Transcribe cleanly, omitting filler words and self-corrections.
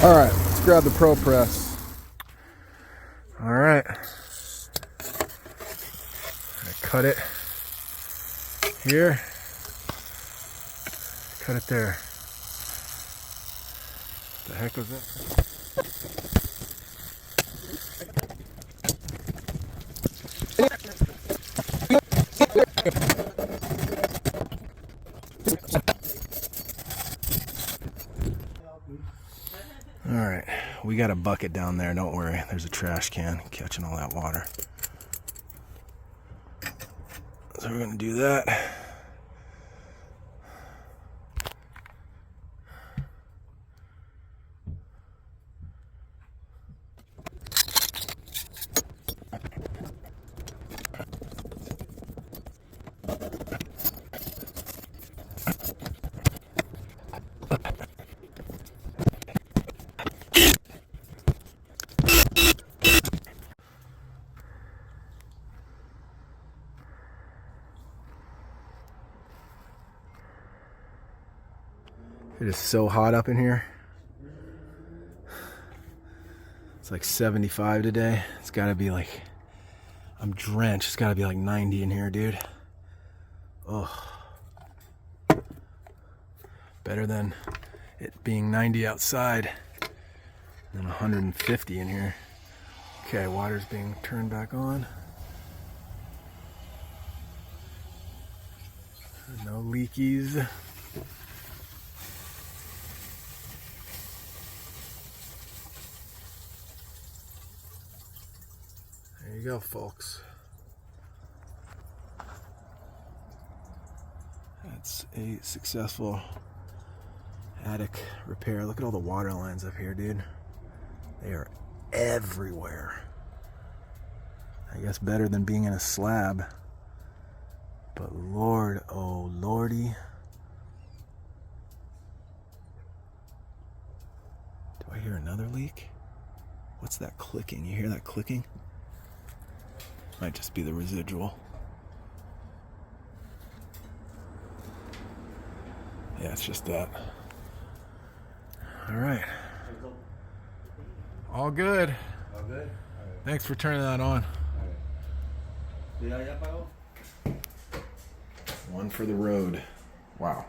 All right, let's grab the ProPress. All right. I cut it here. Cut it there. What the heck was that? All right, we got a bucket down there, don't worry. There's a trash can catching all that water. So we're gonna do that. It is so hot up in here. It's like 75 today. It's gotta be like, I'm drenched. It's gotta be like 90 in here, dude. Oh. Better than it being 90 outside than 150 in here. Okay, water's being turned back on. No leakies. There you go, folks. That's a successful attic repair. Look at all the water lines up here, dude. They are everywhere. I guess better than being in a slab. But Lord, oh Lordy. Do I hear another leak? What's that clicking? You hear that clicking? Might just be the residual. Yeah, it's just that. All right. All good. All good? All right. Thanks for turning that on. All right. One for the road. Wow.